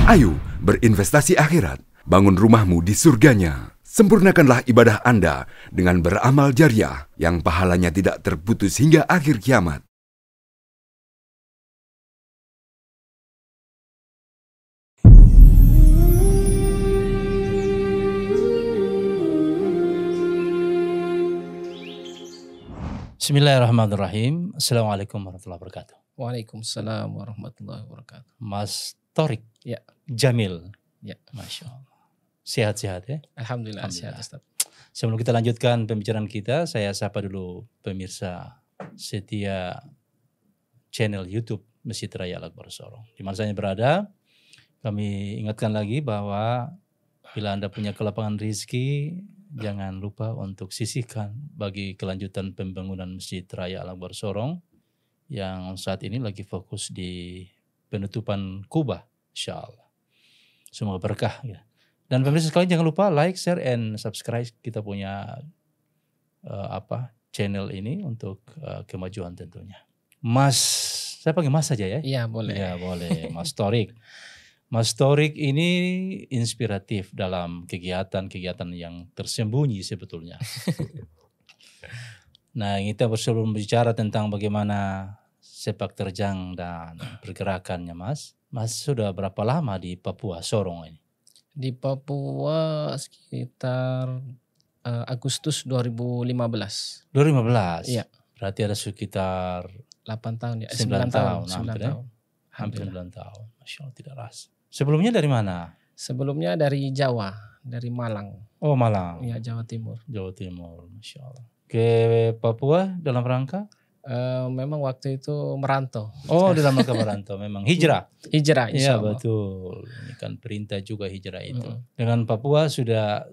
Ayo berinvestasi akhirat, bangun rumahmu di surganya. Sempurnakanlah ibadah Anda dengan beramal jariah yang pahalanya tidak terputus hingga akhir kiamat. Bismillahirrahmanirrahim. Assalamualaikum warahmatullahi wabarakatuh. Waalaikumsalam warahmatullahi wabarakatuh. Mas Torik Ya. Jamil. Ya. Masya Allah. Sehat-sehat ya? Alhamdulillah sehat Ustaz. Sebelum kita lanjutkan pembicaraan kita, saya sapa dulu pemirsa setia channel YouTube Masjid Raya Al-Akbar Sorong. Di mana saya berada, kami ingatkan lagi bahwa bila Anda punya kelapangan rezeki, jangan lupa untuk sisihkan bagi kelanjutan pembangunan Masjid Raya Al-Akbar Sorong yang saat ini lagi fokus di penutupan kubah, insyaallah. Semoga berkah ya. Dan pemirsa sekalian jangan lupa like, share, and subscribe kita punya channel ini untuk kemajuan tentunya. Mas, saya panggil Mas saja ya? Iya boleh. Ya boleh, Mas Torik. Mas Torik ini inspiratif dalam kegiatan-kegiatan yang tersembunyi sebetulnya. Nah, kita sebelum bicara tentang bagaimana sepak terjang dan pergerakannya Mas sudah berapa lama di Papua Sorong ini? Di Papua sekitar Agustus 2015. 2015? Iya. Berarti ada sekitar 8 tahun ya. 9 tahun. 9 tahun. Hampir 9 tahun. Masya Allah, tidak rasa. Sebelumnya dari mana? Sebelumnya dari Jawa, dari Malang. Oh, Malang. Ya, Jawa Timur. Jawa Timur, Masya Allah. Ke Papua dalam rangka? Memang waktu itu merantau. Oh, dalam rangka merantau memang. Hijrah? Hijrah Iya, insyaallah. Betul. Ini kan perintah juga hijrah itu. Dengan Papua sudah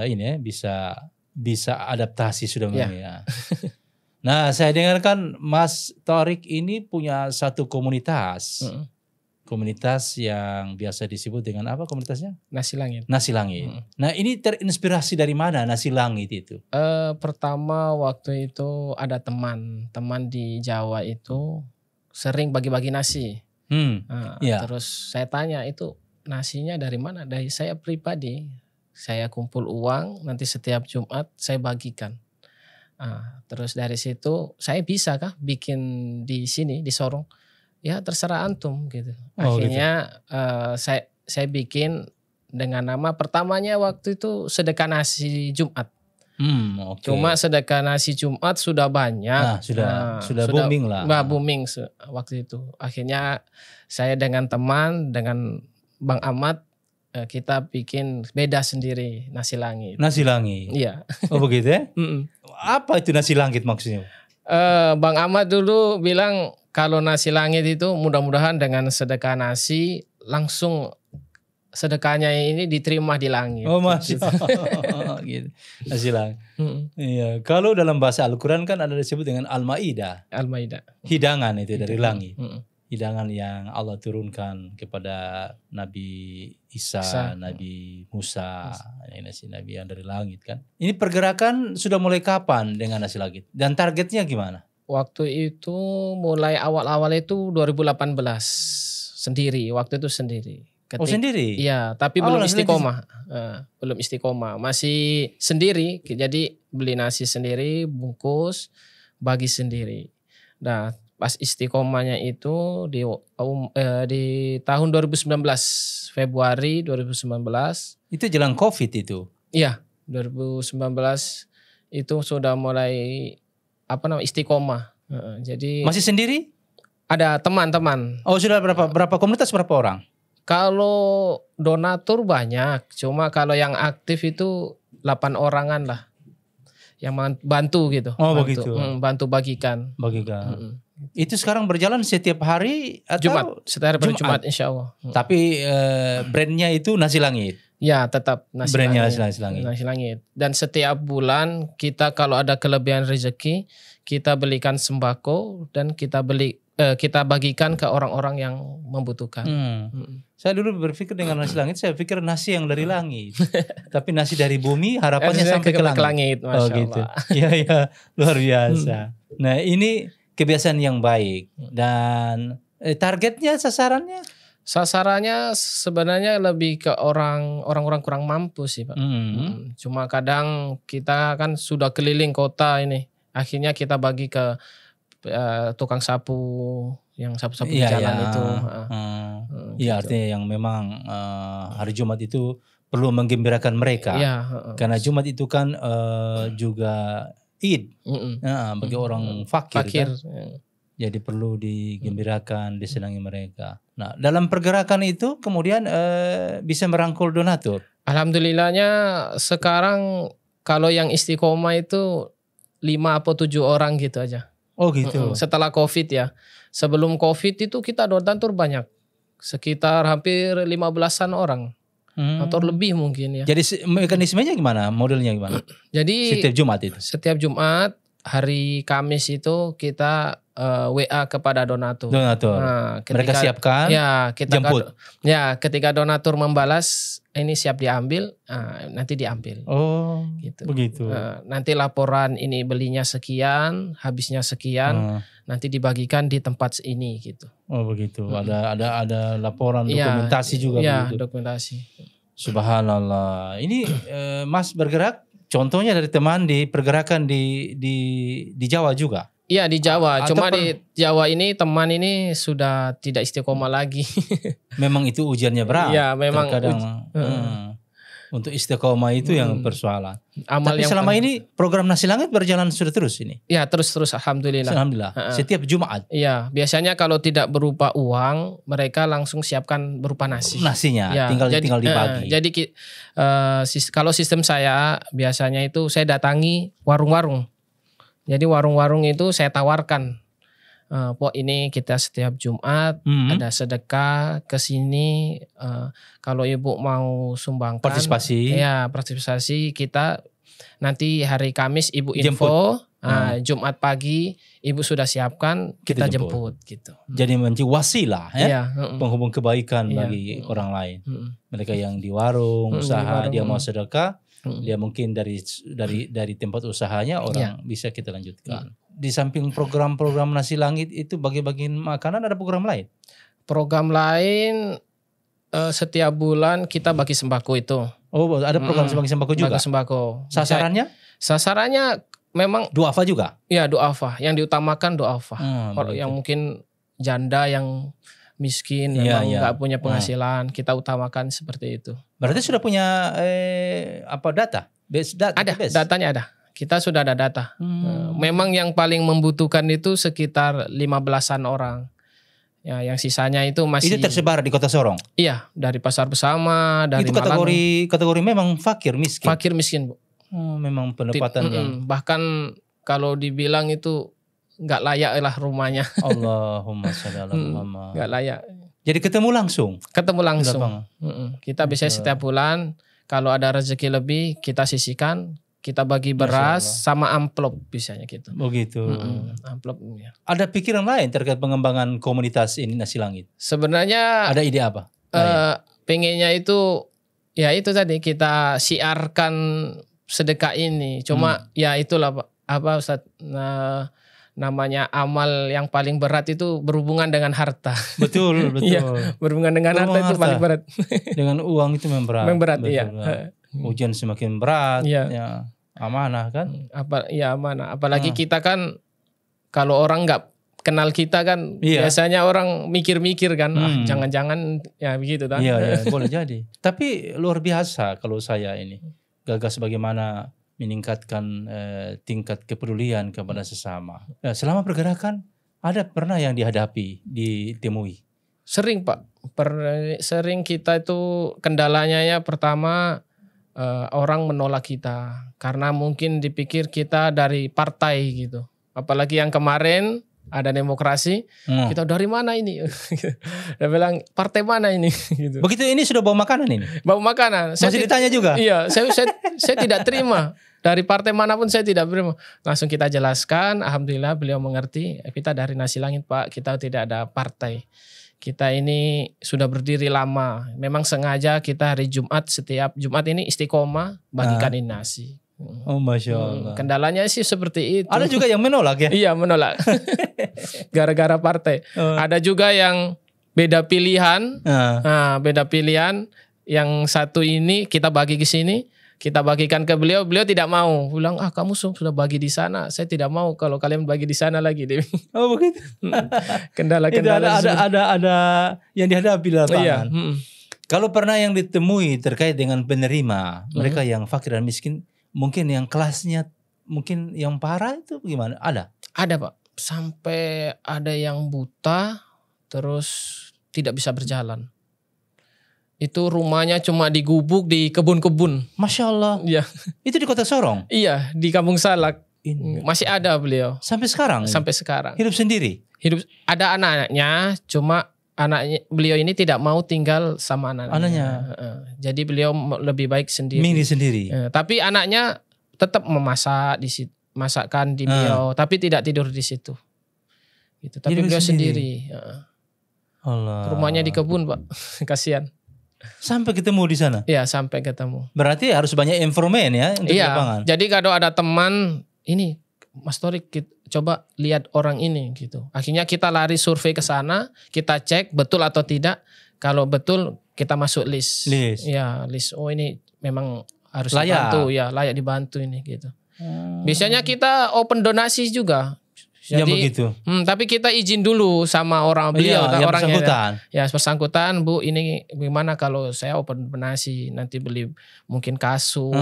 ini ya, bisa adaptasi sudah memang ya. Nah, saya dengarkan Mas Torik ini punya satu komunitas. Komunitas yang biasa disebut dengan apa komunitasnya? Nasi Langit. Nasi Langit. Nah, ini terinspirasi dari mana Nasi Langit itu? Pertama waktu itu ada teman di Jawa itu sering bagi-bagi nasi. Iya. Terus saya tanya itu nasinya dari mana? Dari saya pribadi. Saya kumpul uang, nanti setiap Jumat saya bagikan. Terus dari situ saya bisa kah bikin di sini di Sorong? Ya terserah antum gitu. Akhirnya saya bikin dengan nama pertamanya waktu itu sedekah nasi Jumat. Okay. Cuma sedekah nasi Jumat sudah banyak. Sudah booming lah. Booming waktu itu. Akhirnya saya dengan teman, dengan Bang Ahmad, kita bikin beda sendiri Nasi Langit. Nasi Langit? Iya. Oh begitu ya? Apa itu Nasi Langit maksudnya? Bang Ahmad dulu bilang kalau Nasi Langit itu mudah-mudahan dengan sedekah nasi langsung sedekahnya ini diterima di langit. Oh Masya Allah. Gitu. Nasi Langit. Iya. Kalau dalam bahasa Al-Quran kan ada disebut dengan Al-Ma'idah. Al-Ma'idah. Hidangan itu dari langit. Hidangan yang Allah turunkan kepada Nabi Isa, Nabi Musa, Nabi yang dari langit kan. Ini pergerakan sudah mulai kapan dengan Nasi Langit? Dan targetnya gimana? Waktu itu mulai awal-awal itu 2018 sendiri, waktu itu sendiri. Sendiri? Iya, tapi belum istiqomah. Belum istiqomah, masih sendiri. Jadi beli nasi sendiri, bungkus, bagi sendiri. Nah, pas istiqomahnya itu di tahun 2019, Februari 2019. Itu jelang Covid itu? Iya, 2019 itu sudah mulai istiqomah. Jadi masih sendiri? Ada teman-teman. Oh sudah berapa komunitas berapa orang? Kalau donatur banyak, cuma kalau yang aktif itu 8 orangan lah. Yang bantu gitu. Oh begitu. Bantu bagikan. Itu sekarang berjalan setiap hari atau? Jumat, setiap hari Jumat insya Allah. Tapi brandnya itu Nasi Langit? Ya tetap Nasi brandnya Langit. Nasi Langit. Dan setiap bulan kita kalau ada kelebihan rezeki, kita belikan sembako dan kita bagikan ke orang-orang yang membutuhkan. Saya dulu berpikir dengan Nasi Langit, saya pikir nasi yang dari langit. Tapi nasi dari bumi harapannya sampai ke langit. Masya gitu. Allah. Iya, luar biasa. Nah ini kebiasaan yang baik. Dan targetnya, sasarannya? Sasarannya sebenarnya lebih ke orang-orang kurang mampu sih, Pak. Cuma kadang kita kan sudah keliling kota ini. Akhirnya kita bagi ke tukang sapu yang sapu-sapu di jalan itu. Iya, Gitu. artinya yang memang hari Jumat itu perlu menggembirakan mereka. Iya, Karena Jumat itu kan juga Id bagi orang fakir. Kan? Jadi perlu digembirakan, disenangi mereka. Nah, dalam pergerakan itu kemudian bisa merangkul donatur. Alhamdulillahnya sekarang kalau yang istiqomah itu 5 atau 7 orang gitu aja. Oh gitu. Setelah COVID ya. Sebelum COVID itu kita donatur banyak. Sekitar hampir 15-an orang. Atau lebih mungkin ya. Jadi mekanismenya gimana? Modelnya gimana? Jadi setiap Jumat itu? Setiap Jumat, hari Kamis itu kita WA kepada donatur. Nah, mereka siapkan, ya, kita jemput. Ketika donatur membalas, ini siap diambil, nanti diambil. Oh, gitu. Begitu. Nanti laporan ini belinya sekian, habisnya sekian, nanti dibagikan di tempat ini gitu. Oh begitu. Ada laporan dokumentasi juga begitu. Dokumentasi. Subhanallah. Ini Mas bergerak, contohnya dari teman di pergerakan di Jawa juga. Iya di Jawa, cuma di Jawa ini teman ini sudah tidak istiqomah lagi. Memang itu ujiannya berat. Iya memang. Terkadang untuk istiqomah itu yang persoalan. Tapi selama ini program Nasi Langit berjalan sudah terus ini? Ya terus alhamdulillah. Alhamdulillah. Setiap Jumat? Iya biasanya kalau tidak berupa uang mereka langsung siapkan berupa nasi. Nasinya tinggal dibagi. Jadi kalau sistem saya biasanya itu saya datangi warung-warung. Jadi warung-warung itu saya tawarkan, Pok ini kita setiap Jumat ada sedekah ke sini. Kalau ibu mau sumbangkan, partisipasi kita nanti hari Kamis ibu info, Jumat pagi ibu sudah siapkan kita jemput gitu. Jadi menjadi wasilah penghubung kebaikan bagi orang lain. Mereka yang di warung usaha dia mau sedekah. Dia mungkin dari tempat usahanya orang bisa kita lanjutkan. Di samping program-program Nasi Langit itu bagi-bagiin makanan ada program lain? Program lain setiap bulan kita bagi sembako itu. Oh ada program bagi sembako juga? Bagi sembako. Sasarannya? Sasarannya memang duafa juga? Iya duafa. Yang diutamakan duafa. Yang mungkin janda yang miskin memang nggak punya penghasilan kita utamakan seperti itu. Berarti sudah punya data? Ada datanya ada. Kita sudah ada data. Memang yang paling membutuhkan itu sekitar 15-an orang. Ya, yang sisanya itu masih. Itu tersebar di Kota Sorong. Iya, dari Pasar Bersama, dari itu kategori memang fakir miskin. Fakir miskin, Bu. Memang pendapatan yang. Bahkan kalau dibilang itu nggak layak lah rumahnya. Allahumma sholli ala Muhammad. Nggak layak. Jadi ketemu langsung. Kita bisa setiap bulan kalau ada rezeki lebih kita sisihkan, kita bagi beras sama amplop bisanya gitu. Oh gitu. Amplop. Ya. Ada pikiran lain terkait pengembangan komunitas ini Nasi Langit? Sebenarnya ada ide apa? Pengennya itu ya itu tadi kita siarkan sedekah ini. Cuma ya itulah apa Ustaz. Namanya amal yang paling berat itu berhubungan dengan harta. Betul. Ya, berhubungan dengan harta itu paling berat. Dengan uang itu memang berat. Memang berat, iya. Ujian semakin berat, ya amanah kan? Amanah. Apalagi kita kan kalau orang nggak kenal kita kan biasanya orang mikir-mikir kan, jangan-jangan ya begitu kan? Iya, boleh jadi. Tapi luar biasa kalau saya ini gagas bagaimana meningkatkan tingkat kepedulian kepada sesama. Selama pergerakan pernah yang ditemui? Sering Pak, sering kita itu kendalanya ya pertama orang menolak kita karena mungkin dipikir kita dari partai gitu. Apalagi yang kemarin ada demokrasi, kita dari mana ini? Dia bilang partai mana ini? Gitu. Begitu ini sudah bawa makanan ini? Bawa makanan. Masih ditanya juga? Iya, saya tidak terima. Dari partai manapun saya tidak terima. Langsung kita jelaskan, alhamdulillah beliau mengerti. Kita dari Nasi Langit Pak, kita tidak ada partai. Kita ini sudah berdiri lama. Memang sengaja kita hari Jumat, setiap Jumat ini istiqomah bagikan ini nasi. Oh Masya Allah. Kendalanya sih seperti itu. Ada juga yang menolak ya? Iya menolak. Gara-gara partai. Ada juga yang beda pilihan. Ah. Nah, beda pilihan. Yang satu ini kita bagi ke sini, kita bagikan ke beliau. Beliau tidak mau. Bilang, kamu sudah bagi di sana. Saya tidak mau kalau kalian bagi di sana lagi. Oh begitu. Itu Kendala-kendala. ada yang dihadapi di lapangan. Iya. Kalau pernah yang ditemui terkait dengan penerima, mereka yang fakir dan miskin, mungkin yang kelasnya mungkin yang parah itu gimana? Ada? Ada Pak. Sampai ada yang buta, terus tidak bisa berjalan. Itu rumahnya cuma digubuk di kebun-kebun. Masya Allah. Iya. Itu di Kota Sorong? Iya, di Kampung Salak. Ini. Masih ada beliau. Sampai sekarang? Sampai sekarang. Hidup sendiri? Ada anak-anaknya, cuma anaknya beliau ini tidak mau tinggal sama anaknya. Jadi beliau lebih baik sendiri. Mini sendiri. Tapi anaknya tetap memasak di situ, masakkan di beliau, tapi tidak tidur di situ. Gitu. Tapi beliau sendiri. Allah. Rumahnya di kebun, Pak. Kasihan. Sampai ketemu di sana? Iya, sampai ketemu. Berarti harus banyak informan ya untuk lapangan. Jadi kalau ada teman, ini Mas Torik coba lihat orang ini gitu. Akhirnya kita lari survei ke sana, kita cek betul atau tidak. Kalau betul kita masuk list. Ya, list. Oh ini memang harus dibantu ya, layak dibantu ini gitu. Biasanya kita open donasi juga. Jadi, ya begitu. Tapi kita izin dulu sama orang beliau, yang orangnya. bersangkutan. Ya bersangkutan, Bu, ini gimana kalau saya open donasi, nanti beli mungkin kasur,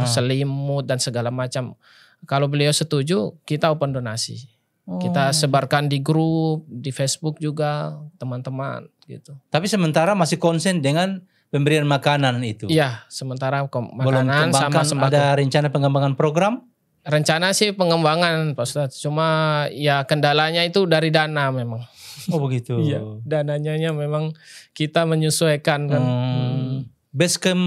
selimut dan segala macam. Kalau beliau setuju, kita open donasi. Kita sebarkan di grup, di Facebook juga, teman-teman gitu. Tapi sementara masih konsen dengan pemberian makanan itu. Iya, sementara makanan sama sembako. Ada rencana pengembangan program? Rencana sih pengembangan, Pak Ustadz. Cuma ya kendalanya itu dari dana memang. Oh begitu. Iya, dananya memang kita menyesuaikan kan. Base camp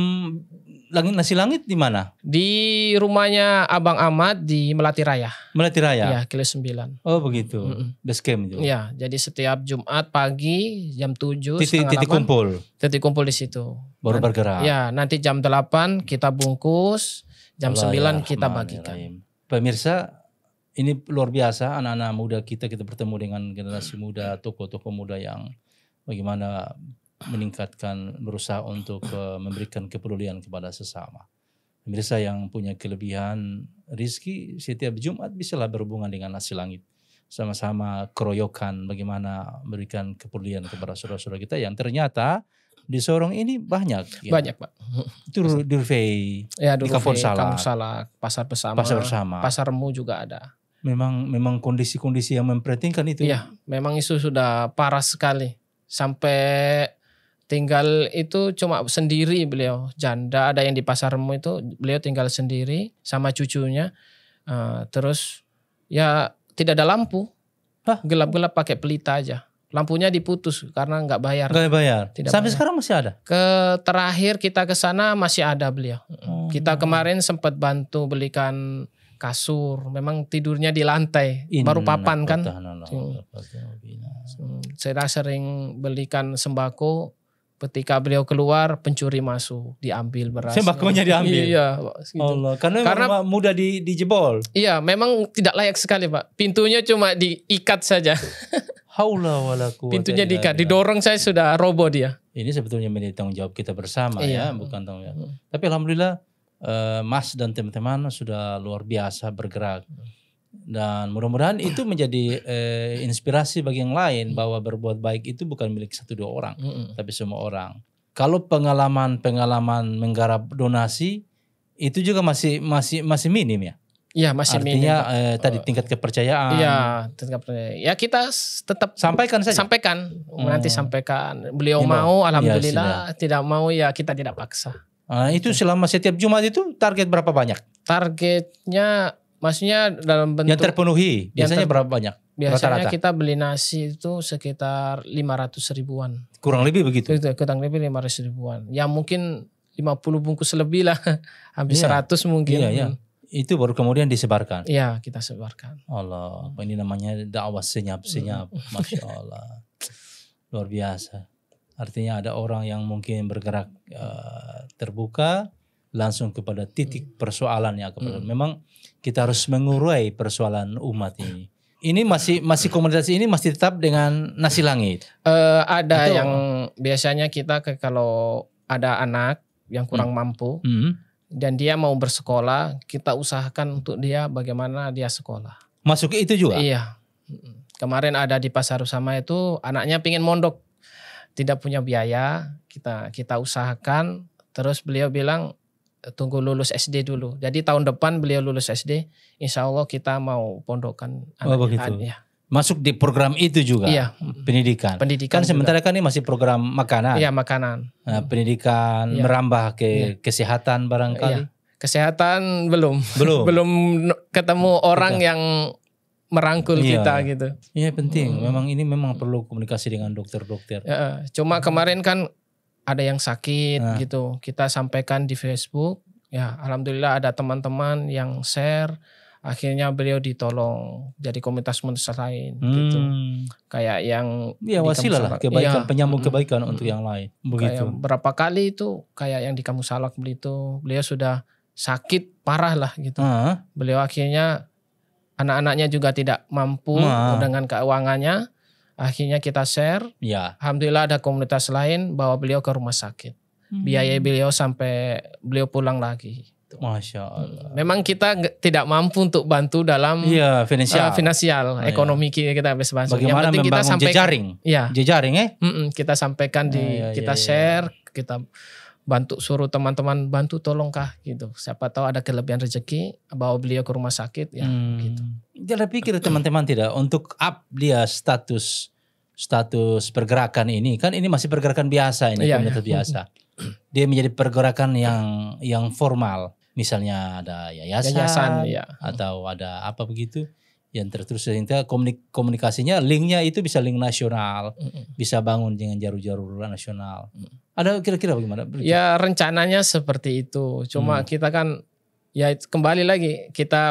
Nasi Langit di mana? Di rumahnya Abang Ahmad di Melati Raya. Melati Raya? Iya, Kilo 9. Oh begitu. Base camp itu? Iya, jadi setiap Jumat pagi jam 7. Titik kumpul? Titik kumpul di situ. Baru bergerak? Iya, nanti jam 8 kita bungkus, jam 9 kita bagikan. Pemirsa, ini luar biasa anak-anak muda kita bertemu dengan generasi muda, tokoh-tokoh muda yang bagaimana meningkatkan, berusaha untuk memberikan kepedulian kepada sesama. Pemirsa yang punya kelebihan rezeki setiap Jumat bisalah berhubungan dengan Nasi Langit. Sama-sama keroyokan bagaimana memberikan kepedulian kepada saudara-saudara kita yang ternyata di Sorong ini banyak. Ya. Banyak Pak. Durvei, ya, di Kampung Salak, Pasar Bersama. Pasar Remu juga ada. Memang kondisi-kondisi yang memprihatinkan itu. Iya, memang itu sudah parah sekali. Sampai tinggal itu cuma sendiri beliau. Janda ada yang di Pasar Remu itu beliau tinggal sendiri sama cucunya. Terus ya tidak ada lampu. Gelap-gelap pakai pelita aja. Lampunya diputus karena nggak bayar. Nggak bayar. Sampai bayar. Sekarang masih ada? Terakhir kita ke sana masih ada beliau. Kita kemarin sempat bantu belikan kasur. Memang tidurnya di lantai. Baru papan kan. Saya sering belikan sembako. Ketika beliau keluar, pencuri masuk, diambil beras. Sembakonya diambil? Iya. Gitu. Allah, karena mudah dijebol. Iya, memang tidak layak sekali Pak. Pintunya cuma diikat saja. Haula wala quwwata. Pintunya diikat, didorong saya sudah roboh dia. Ini sebetulnya menjadi tanggung jawab kita bersama ya, bukan tanggung jawab. Tapi alhamdulillah Mas dan teman-teman sudah luar biasa bergerak. Dan mudah-mudahan itu menjadi inspirasi bagi yang lain bahwa berbuat baik itu bukan milik 1-2 orang, tapi semua orang. Kalau pengalaman menggarap donasi itu juga masih minim ya. Iya, masih artinya minim. Tadi tingkat kepercayaan. Iya, tingkat kepercayaan. Ya kita tetap sampaikan saja. Nanti sampaikan. Beliau mau, alhamdulillah. Tidak mau ya kita tidak paksa. Itu selama setiap Jumat itu target berapa banyak? Targetnya maksudnya dalam bentuk yang terpenuhi. Biasanya berapa banyak? Biasanya rata-rata kita beli nasi itu sekitar 500 ribuan. Kurang lebih begitu? Kurang lebih 500 ribuan. Ya mungkin 50 bungkus lebih lah. Hampir 100 mungkin. Iya. Itu baru kemudian disebarkan. Iya, kita sebarkan. Allah, ini namanya dakwah senyap-senyap. Masya Allah. Luar biasa. Artinya ada orang yang mungkin bergerak terbuka langsung kepada titik persoalannya. Memang kita harus mengurai persoalan umat ini. ini masih komunitas ini masih tetap dengan Nasi Langit. Ada Atau- yang biasanya kita kalau ada anak yang kurang mampu dan dia mau bersekolah, kita usahakan untuk dia bagaimana dia sekolah. Masuk ke itu juga. Iya. Kemarin ada di Pasar Usama itu anaknya pingin mondok, tidak punya biaya, kita usahakan. Terus beliau bilang tunggu lulus SD dulu. Jadi tahun depan beliau lulus SD, insya Allah kita mau pondokkan Oh, begitu. Ya. Masuk di program itu juga. Iya. Pendidikan. Pendidikan Kan sementara kan ini masih program makanan. Iya, makanan. Nah, pendidikan Iya. merambah ke kesehatan barangkali. Iya. Kesehatan belum. Belum. Belum ketemu orang yang merangkul Iya. kita gitu. Iya penting. Memang ini memang perlu komunikasi dengan dokter-dokter. Ya, cuma kemarin kan ada yang sakit gitu. Kita sampaikan di Facebook. Ya, alhamdulillah ada teman-teman yang share. Akhirnya beliau ditolong jadi komunitas-komunitas lain gitu. Kayak yang Ya di wasilah lah Kamu Salak. kebaikan, Iya. penyambung kebaikan untuk yang lain. Begitu. Kayak berapa kali itu kayak yang di Kamu Salak beliau sudah sakit parah lah gitu. Beliau akhirnya anak-anaknya juga tidak mampu dengan keuangannya. Akhirnya kita share. Ya. Alhamdulillah ada komunitas lain bawa beliau ke rumah sakit. Biaya beliau sampai beliau pulang lagi. Masya Allah. Memang kita tidak mampu untuk bantu dalam finansial, ekonomi kita bebas. Bagaimana yang penting kita membangun sampaikan, jejaring? Ya. Jejaring kita sampaikan kita share, kita bantu suruh teman-teman bantu tolong kah gitu. Siapa tahu ada kelebihan rezeki bawa beliau ke rumah sakit ya gitu. Jadi pikir teman-teman tidak untuk up dia status pergerakan ini kan ini masih pergerakan biasa ini komunitas biasa. Dia menjadi pergerakan yang formal. Misalnya ada yayasan atau ada apa begitu yang terus komunikasinya linknya itu bisa link nasional, bisa bangun dengan jalur-jalur nasional. Ada kira-kira bagaimana? Ya rencananya seperti itu. Cuma kita kan ya kembali lagi kita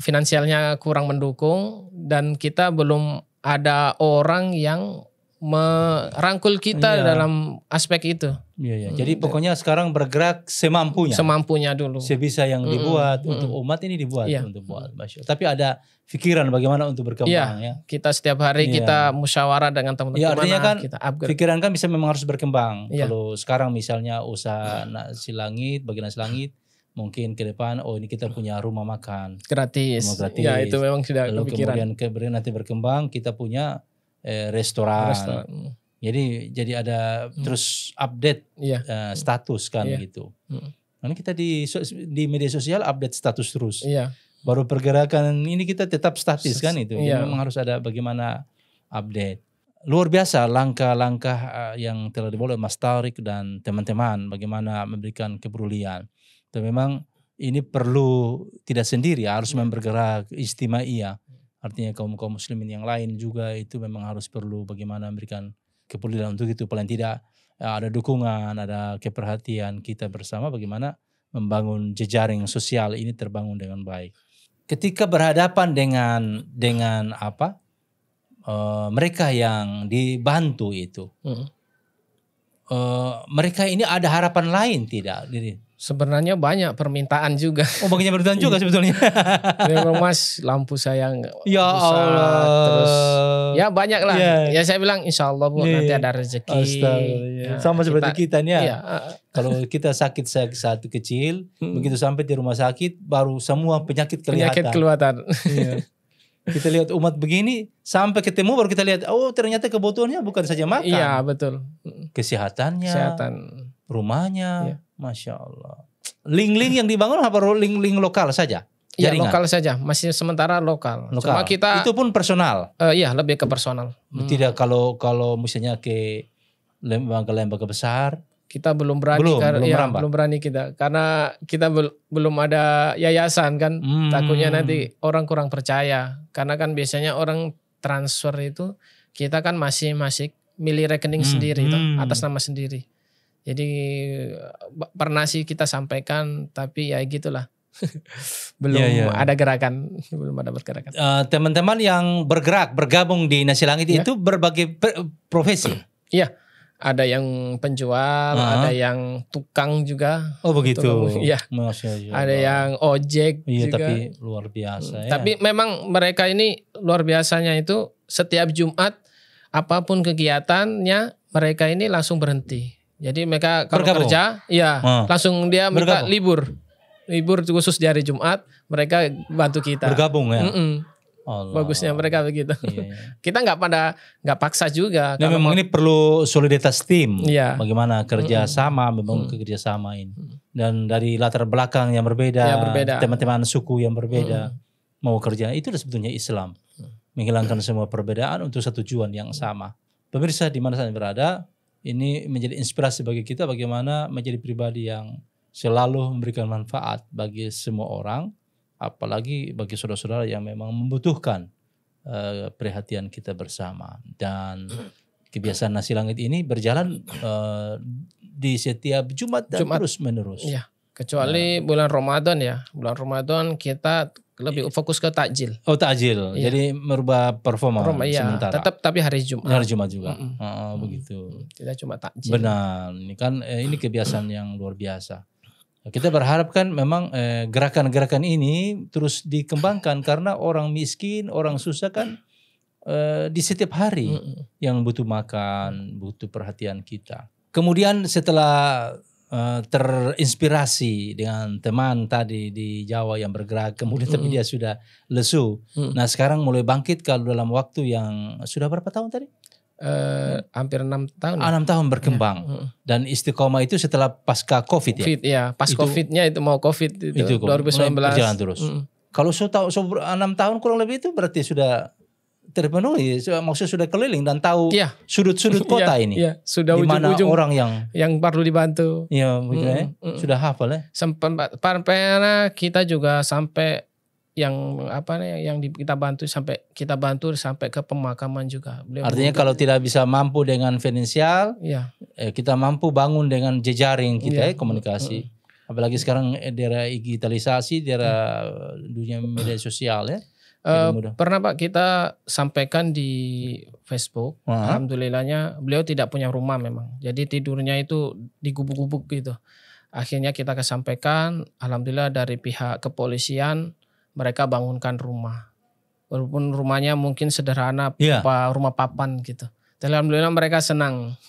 finansialnya kurang mendukung dan kita belum ada orang yang merangkul kita dalam aspek itu. Iya. Jadi pokoknya sekarang bergerak semampunya. Semampunya dulu. Sebisa yang dibuat untuk umat ini dibuat untuk buat. Tapi ada pikiran bagaimana untuk berkembang ya. Kita setiap hari kita musyawarah dengan teman-teman. Ya artinya kan kita upgrade. pikiran kan bisa memang harus berkembang. Kalau sekarang misalnya usaha Nasi Langit, bagi Nasi Langit, mungkin ke depan ini kita punya rumah makan gratis. Rumah gratis. Ya itu memang sudah kepikiran. Kemudian nanti berkembang kita punya restoran. Jadi ada terus update status kan gitu. Nanti kita di media sosial update status terus. Baru pergerakan ini kita tetap statis kan itu. Jadi memang harus ada bagaimana update. Luar biasa langkah-langkah yang telah dibawa oleh Mas Tarik dan teman-teman bagaimana memberikan kepedulian. Dan memang ini perlu tidak sendiri, harus bergerak istimaiyah. Artinya kaum muslimin yang lain juga itu memang harus perlu bagaimana memberikan kepedulian untuk itu. Paling tidak ada dukungan, ada keperhatian kita bersama bagaimana membangun jejaring sosial ini terbangun dengan baik. Ketika berhadapan dengan mereka yang dibantu itu, mereka ini ada harapan lain tidak? Sebenarnya banyak permintaan juga. Banyak permintaan juga sebetulnya. Memang Mas lampu saya ya rusak, Allah. Terus ya banyak lah. Ya saya bilang insya Allah Bu nanti ada rezeki. Sama seperti kita nih ya. Kalau kita sakit satu kecil, begitu sampai di rumah sakit baru semua penyakit kelihatan. Kita lihat umat begini sampai ketemu baru kita lihat ternyata kebutuhannya bukan saja makan. Iya betul. Kesehatannya, rumahnya. Masya Allah. Link-link yang dibangun apa link lokal saja? Iya lokal saja, masih sementara lokal. Cuma kita itu pun personal. Iya lebih ke personal. Tidak kalau misalnya ke lembaga besar. Kita belum berani belum berani kita karena kita belum ada yayasan kan. Takutnya nanti orang kurang percaya karena kan biasanya orang transfer itu kita kan masih milih rekening sendiri atas nama sendiri. Jadi pernah sih kita sampaikan tapi ya gitulah. belum ada gerakan, belum ada bergerakan. Teman-teman yang bergabung di Nasi Langit itu berbagai profesi. Iya. Ada yang penjual, ada yang tukang juga. Oh begitu. Iya. Masya Allah. Ada yang ojek Iya, juga. tapi luar biasa ya. Tapi memang mereka ini luar biasanya itu setiap Jumat apapun kegiatannya mereka ini langsung berhenti. Jadi mereka kalau Bergabung? kerja, ya langsung dia minta Bergabung? libur khusus di hari Jumat mereka bantu kita. Bergabung ya. Allah. Bagusnya mereka begitu. Iya. Kita nggak paksa juga. Nah, memang ini perlu soliditas tim. Iya. Bagaimana kerja sama, memang kerja sama ini. Dan dari latar belakang yang berbeda, teman-teman suku yang berbeda mau kerja, itu sebetulnya Islam. Menghilangkan semua perbedaan untuk satu tujuan yang sama. Pemirsa di mana saja berada, ini menjadi inspirasi bagi kita bagaimana menjadi pribadi yang selalu memberikan manfaat bagi semua orang. Apalagi bagi saudara-saudara yang memang membutuhkan perhatian kita bersama. Dan kebiasaan Nasi Langit ini berjalan di setiap Jumat dan terus menerus. Iya, kecuali bulan Ramadan ya. Bulan Ramadan kita lebih fokus ke takjil. Oh takjil, jadi merubah performa sementara. Tetap tapi hari Jumat. Hari Jumat juga. Begitu. Tidak cuma takjil. Benar, ini kan ini kebiasaan yang luar biasa. Kita berharap kan memang gerakan-gerakan ini terus dikembangkan karena orang miskin, orang susah kan di setiap hari yang butuh makan, butuh perhatian kita. Kemudian setelah terinspirasi dengan teman tadi di Jawa yang bergerak, kemudian tapi dia sudah lesu. Nah sekarang mulai bangkit kalau dalam waktu yang sudah berapa tahun tadi? Hampir 6 tahun. 6 tahun berkembang. Dan istiqomah itu setelah pasca COVID ya? Ya, pas COVID-nya itu mau COVID itu 2019. Berjalan terus. Kalau 6 tahun kurang lebih itu berarti sudah terpenuhi, maksudnya sudah keliling dan tahu sudut-sudut kota ini. Iya, sudah ujung-ujung orang yang perlu dibantu. Iya, begitu ya. Sudah hafal ya. Sampai kita juga sampai yang kita bantu sampai ke pemakaman juga. Artinya kalau tidak bisa mampu dengan finansial, kita mampu bangun dengan jejaring kita komunikasi. Apalagi sekarang daerah digitalisasi, daerah dunia media sosial ya. Pernah Pak kita sampaikan di Facebook. Alhamdulillahnya beliau tidak punya rumah memang. Jadi tidurnya itu di gubuk-gubuk gitu. Akhirnya kita kesampaikan, alhamdulillah dari pihak kepolisian mereka bangunkan rumah. Walaupun rumahnya mungkin sederhana, rumah papan gitu. Alhamdulillah mereka senang.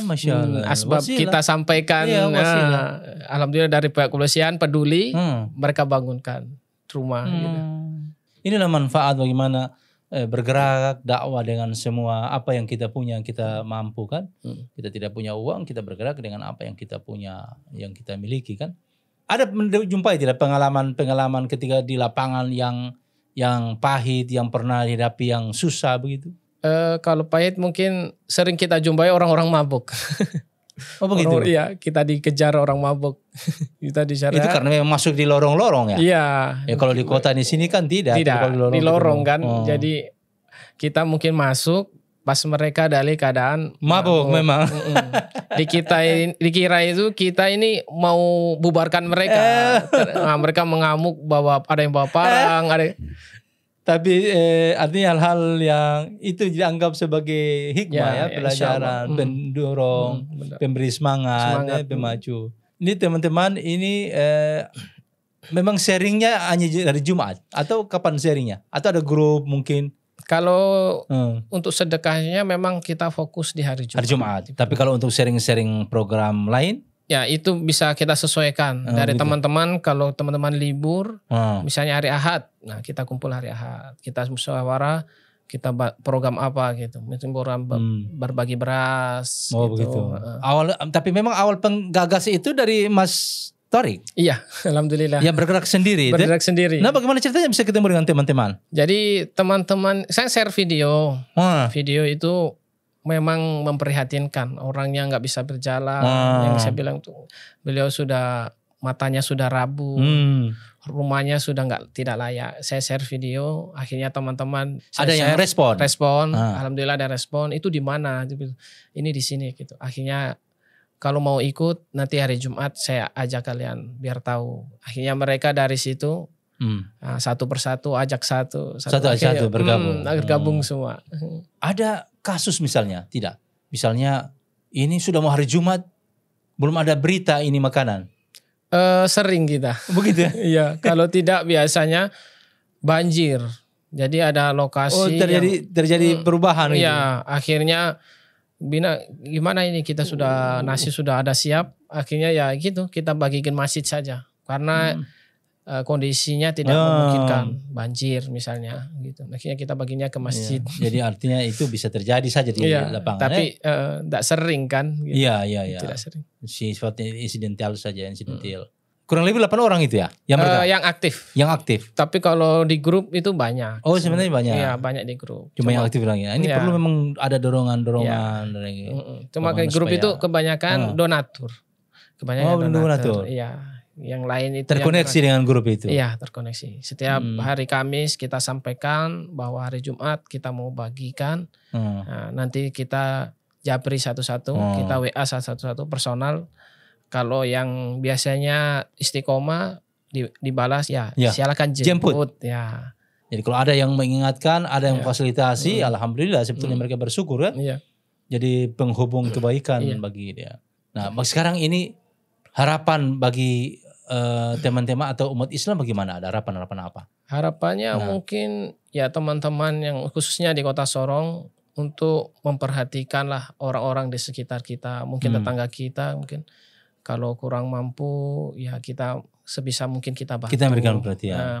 Masya Allah. Asbab kita sampaikan. Alhamdulillah dari pihak kepolisian peduli, mereka bangunkan rumah. Gitu. Inilah manfaat bagaimana bergerak dakwah dengan semua apa yang kita punya, yang kita mampu kan. Kita tidak punya uang, kita bergerak dengan apa yang kita punya, yang kita miliki kan. Ada menjumpai tidak pengalaman ketika di lapangan yang pahit, yang pernah dihadapi yang susah begitu? Kalau pahit mungkin sering kita jumpai orang-orang mabuk. Oh begitu? Iya, kita dikejar orang mabuk. Kita diseret. Itu karena memang masuk di lorong-lorong ya? Iya. Ya kalau di kota di sini kan tidak. Tidak, di lorong kan. Jadi kita mungkin masuk pas mereka dari keadaan mabuk memang. Dikira itu kita ini mau bubarkan mereka. Mereka mengamuk bahwa ada yang bawa parang, ada. Tapi artinya hal-hal yang itu dianggap sebagai hikmah pelajaran, pendorong, pemberi semangat pemaju. Ini teman-teman ini memang sharingnya hanya dari Jumat atau kapan sharingnya? Atau ada grup mungkin? Kalau untuk sedekahnya memang kita fokus di hari Jumat. Hari Jumat. Tapi kalau untuk sharing-sharing program lain? Ya itu bisa kita sesuaikan dari teman-teman. Kalau teman-teman libur, misalnya hari Ahad, nah kita kumpul hari Ahad, kita musyawarah, kita program apa gitu, mungkin program berbagi beras. Oh gitu. Begitu. Tapi memang awal penggagas itu dari Mas Torik. Iya, alhamdulillah. Yang bergerak sendiri. Bergerak sendiri. Nah, bagaimana ceritanya bisa ketemu dengan teman-teman? Jadi teman-teman, saya share video. Video itu memang memprihatinkan, orangnya nggak bisa berjalan. Yang saya bilang tuh beliau sudah matanya sudah rabu, rumahnya sudah tidak layak. Saya share video, akhirnya teman-teman ada yang respon. Alhamdulillah ada respon. Itu di mana? Ini di sini gitu. Akhirnya kalau mau ikut nanti hari Jumat saya ajak kalian biar tahu. Akhirnya mereka dari situ satu persatu ajak satu bergabung. Gabung semua. Ada kasus misalnya tidak? Misalnya ini sudah mau hari Jumat, belum ada berita ini makanan. Sering kita. Begitu ya? Iya, kalau tidak biasanya banjir. Jadi ada lokasi terjadi perubahan gitu. Iya, akhirnya gimana ini kita sudah nasi sudah ada siap, akhirnya ya gitu kita bagikan masjid saja karena kondisinya tidak memungkinkan banjir misalnya gitu. Akhirnya kita baginya ke masjid. Iya. Jadi artinya itu bisa terjadi saja di lapangan. Tapi tidak sering kan? Gitu. Iya. Tidak sering. Sifatnya insidental saja, insidental. Kurang lebih 8 orang itu ya? Yang aktif. Yang aktif. Tapi kalau di grup itu banyak. Oh sebenarnya banyak? Iya banyak di grup. Cuma yang aktif lagi. Ini perlu memang ada dorongan-dorongan. Cuma ke grup itu kebanyakan donatur. Kebanyakan donatur. Iya. Yang lain itu terkoneksi dengan grup itu. Iya terkoneksi. Setiap hari Kamis kita sampaikan bahwa hari Jumat kita mau bagikan. Nah, nanti kita japri satu-satu. Kita WA satu-satu personal. Kalau yang biasanya istiqomah dibalas silakan jemput. Ya. Jadi kalau ada yang mengingatkan, ada yang memfasilitasi, alhamdulillah sebetulnya mereka bersyukur kan. Iya. Jadi penghubung kebaikan bagi dia. Nah, sekarang ini harapan bagi teman-teman atau umat Islam bagaimana? Ada harapan-harapan apa? Harapannya mungkin ya teman-teman yang khususnya di Kota Sorong untuk memperhatikanlah orang-orang di sekitar kita, mungkin tetangga kita, mungkin kalau kurang mampu ya kita sebisa mungkin kita bantu. Kita berikan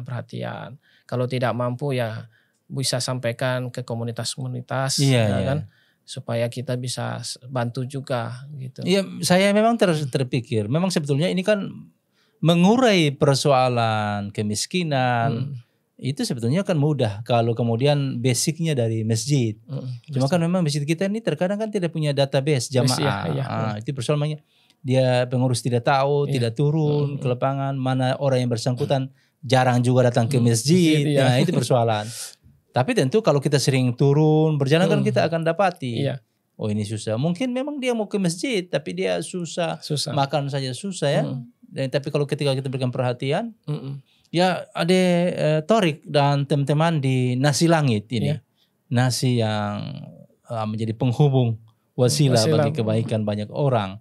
perhatian. Kalau tidak mampu ya bisa sampaikan ke komunitas-komunitas kan supaya kita bisa bantu juga gitu. Iya, saya memang terpikir memang sebetulnya ini kan mengurai persoalan kemiskinan. Itu sebetulnya kan mudah kalau kemudian basicnya dari masjid. Cuma kan memang masjid kita ini terkadang kan tidak punya database jamaah. Itu persoalannya. Dia pengurus tidak tahu, tidak turun ke lapangan, mana orang yang bersangkutan jarang juga datang ke masjid. Nah itu persoalan. Tapi tentu kalau kita sering turun berjalan kan kita akan dapati. Oh ini susah. Mungkin memang dia mau ke masjid tapi dia susah. Makan saja susah ya. Dan tapi kalau ketika kita berikan perhatian, ya ada Torik dan teman-teman di Nasi Langit ini, nasi yang menjadi penghubung wasilah bagi kebaikan banyak orang.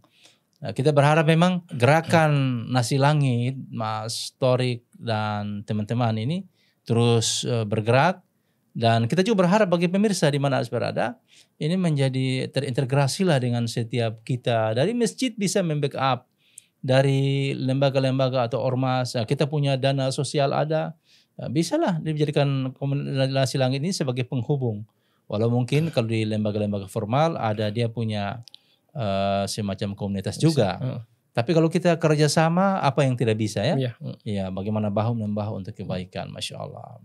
Nah, kita berharap memang gerakan Nasi Langit, Mas Torik dan teman-teman ini terus bergerak. Dan kita juga berharap bagi pemirsa di mana berada, ini menjadi terintegrasilah dengan setiap kita. Dari masjid bisa membackup, dari lembaga-lembaga atau ormas, kita punya dana sosial ada, bisalah dijadikan Nasi Langit ini sebagai penghubung. Walau mungkin kalau di lembaga-lembaga formal ada dia punya semacam komunitas juga. Tapi kalau kita kerjasama, apa yang tidak bisa ya? Ya, bagaimana bahu-membahu untuk kebaikan, Masya Allah.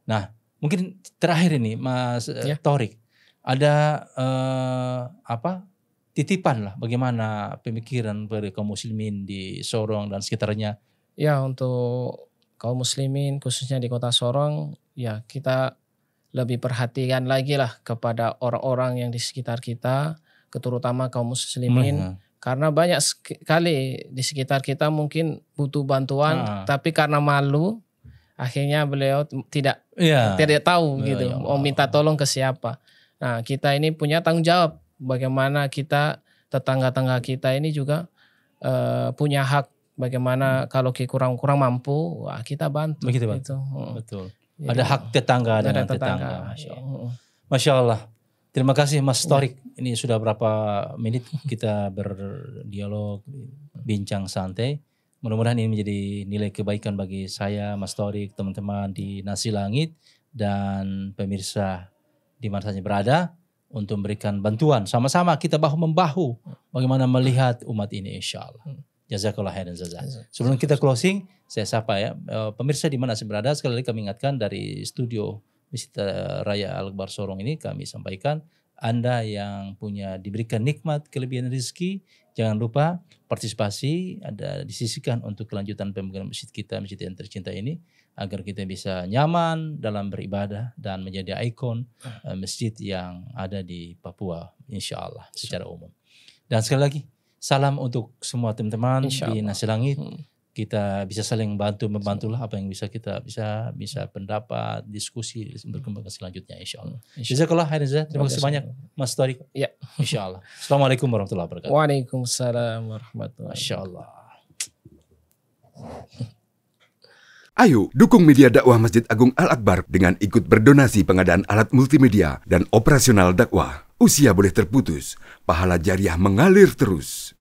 Nah, mungkin terakhir ini, Mas Torik, ada titipan lah, bagaimana pemikiran dari kaum muslimin di Sorong dan sekitarnya? Ya, untuk kaum muslimin khususnya di Kota Sorong, ya kita lebih perhatikan lagi lah kepada orang-orang yang di sekitar kita, terutama kaum muslimin, karena banyak sekali di sekitar kita mungkin butuh bantuan, tapi karena malu, akhirnya beliau tidak tahu gitu, mau minta tolong ke siapa. Nah kita ini punya tanggung jawab, bagaimana kita tetangga-tetangga kita ini juga punya hak, bagaimana kalau kurang mampu, kita bantu. Begitu, gitu. Betul. Jadi, ada hak tetangga dengan tetangga. Masya Allah. Terima kasih Mas Torik. Ini sudah berapa menit kita berdialog, bincang santai. Mudah-mudahan ini menjadi nilai kebaikan bagi saya, Mas Torik, teman-teman di Nasi Langit, dan pemirsa di mana saja berada untuk memberikan bantuan. Sama-sama kita bahu-membahu bagaimana melihat umat ini insya Allah. Jazakallah khairan jazaa. Sebelum kita closing, saya sapa ya pemirsa di mana saja berada. Sekali lagi kami ingatkan dari studio Masjid Raya Al-Akbar Sorong ini kami sampaikan, Anda yang punya diberikan nikmat kelebihan rezeki, jangan lupa partisipasi ada disisihkan untuk kelanjutan pembangunan masjid kita, masjid yang tercinta ini, agar kita bisa nyaman dalam beribadah dan menjadi ikon masjid yang ada di Papua insyaallah secara umum. Dan sekali lagi salam untuk semua teman-teman di Nasi Langit kita bisa saling membantulah apa yang bisa kita bisa pendapat, diskusi berkembang selanjutnya insyaallah. Jazakallah khairan. Terima kasih banyak Mas Tariq. Ya. Insyaallah. Assalamualaikum warahmatullahi wabarakatuh. Waalaikumsalam warahmatullahi wabarakatuh. Masyaallah. Ayo dukung media dakwah Masjid Agung Al-Akbar dengan ikut berdonasi pengadaan alat multimedia dan operasional dakwah. Usia boleh terputus, pahala jariah mengalir terus.